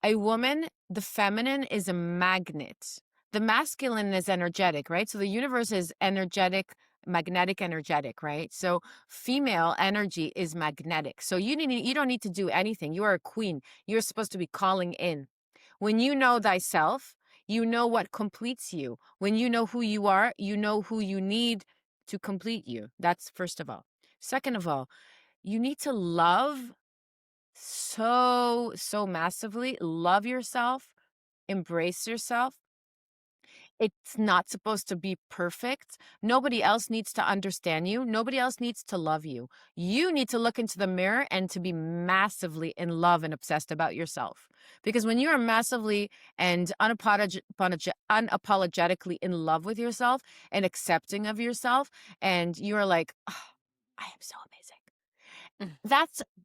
A woman, the feminine is a magnet. The masculine is energetic, right? So the universe is energetic, magnetic, energetic, right? So female energy is magnetic. So you don't need to do anything. You are a queen. You're supposed to be calling in. When you know thyself, you know what completes you. When you know who you are, you know who you need to complete you. That's first of all. Second of all, you need to love so massively. Love yourself, embrace yourself, It's not supposed to be perfect. Nobody else needs to understand you. Nobody else needs to love you. You need to look into the mirror and to be massively in love and obsessed about yourself. Because when you are massively and unapologetically in love with yourself and accepting of yourself, and you are like, oh, I am so amazing. Mm.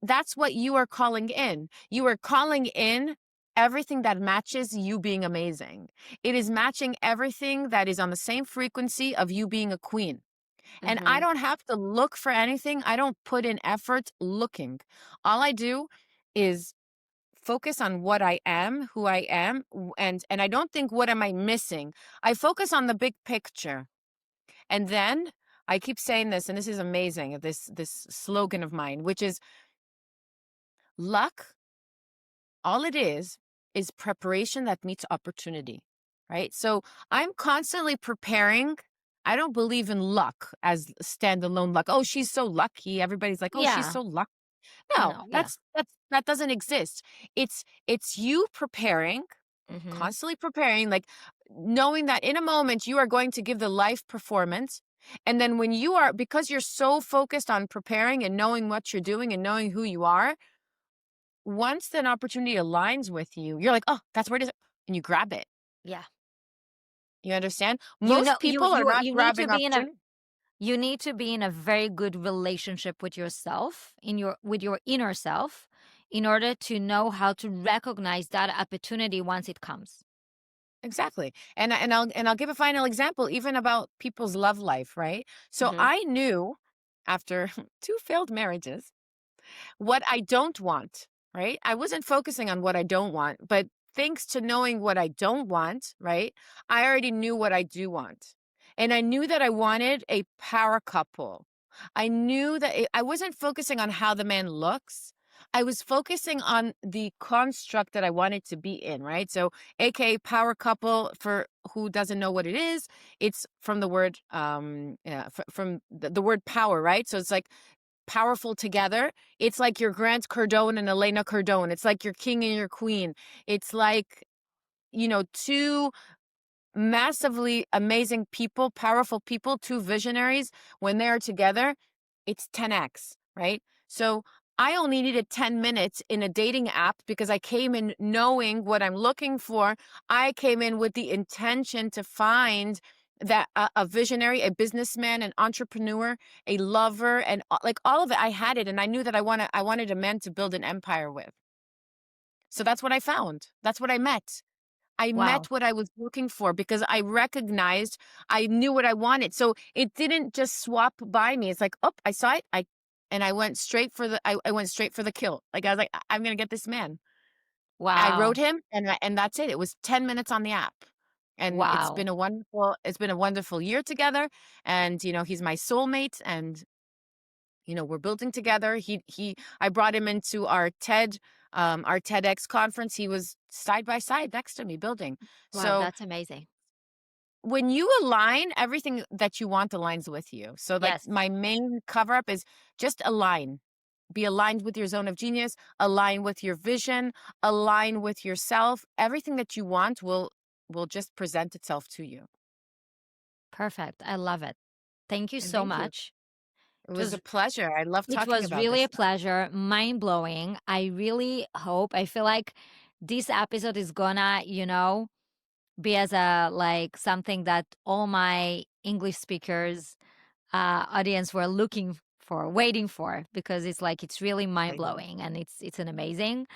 That's what you are calling in. You are calling in everything that matches you being amazing. It is matching everything that is on the same frequency of you being a queen. And I Mhm. don't have to look for anything. I don't put in effort looking. All I do is focus on what I am, who I am, and I don't think what am I missing. I focus on the big picture. And then I keep saying this, and this is amazing, this slogan of mine, which is luck. All it is preparation that meets opportunity, right? So I'm constantly preparing. I don't believe in luck as standalone luck. Oh, she's so lucky. Everybody's like, oh, she's Yeah. so lucky. No, No, yeah. that doesn't exist. It's you preparing, Mhm. constantly preparing, like knowing that in a moment you are going to give the life performance. And then when you are, because you're so focused on preparing and knowing what you're doing and knowing who you are, once an opportunity aligns with you, you're like, oh, that's where it is. And you grab it. Yeah. You understand? You know, Most people are not you need to grabbing be in a opportunity. you need to be in a very good relationship with yourself, with your inner self, in order to know how to recognize that opportunity once it comes. Exactly. And I'll give a final example even about people's love life, right? So Mhm. I knew after two failed marriages what I don't want, right? I wasn't focusing on what I don't want, but thanks to knowing what I don't want, right? I already knew what I do want. And I knew that I wanted a power couple. I knew that I wasn't focusing on how the man looks. I was focusing on the construct that I wanted to be in, right? So, AKA power couple, for who doesn't know what it is, it's from the word, yeah, from the word power, right? So it's like powerful together. It's like your Grant Cardone and Elena Cardone. It's like your king and your queen. It's like, two massively amazing people, powerful people, two visionaries. When they are together, it's 10x, right? So I only needed 10 minutes in a dating app because I came in knowing what I'm looking for. I came in with the intention to find that a visionary, a businessman, an entrepreneur, a lover, and like all of it. I had it, and I knew that I wanted a man to build an empire with. So that's what I found. That's what I met. I met Wow. what I was looking for because I recognized I knew what I wanted. So it didn't just swap by me. It's like, oh, I saw it. I went straight for I went straight for the kill. Like I was like, I'm gonna get this man. I wrote Wow. him, and that's it. It was 10 minutes on the app. And Wow. it's been a wonderful year together. And he's my soulmate, and we're building together. I brought him into our TEDx conference. He was side by side next to me building. Wow, So that's amazing. when you align, everything that you want aligns with you. So like Yes. my main cover up is just align. Be aligned with your zone of genius, align with your vision, align with yourself. Everything that you want will just present itself to you. Perfect. I love it. Thank you And so thank you. much. It It was a was pleasure. I love it talking was about really this a stuff. pleasure, mind blowing. I feel like this episode is gonna, be as a like something that all my English speakers audience were looking for, waiting for, because it's really mind Thank you. blowing and it's an amazing.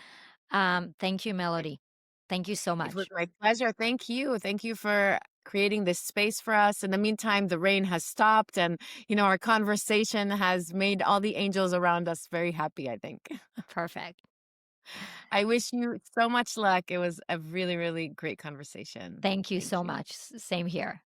Thank you, Melody. Thank you so It was much. my pleasure. Thank you. Thank you for creating this space for us. In the meantime, the rain has stopped, and our conversation has made all the angels around us very happy, I think. Perfect. I wish you so much luck. It was a really, really great conversation. Thank you Thank so you. much. Same here.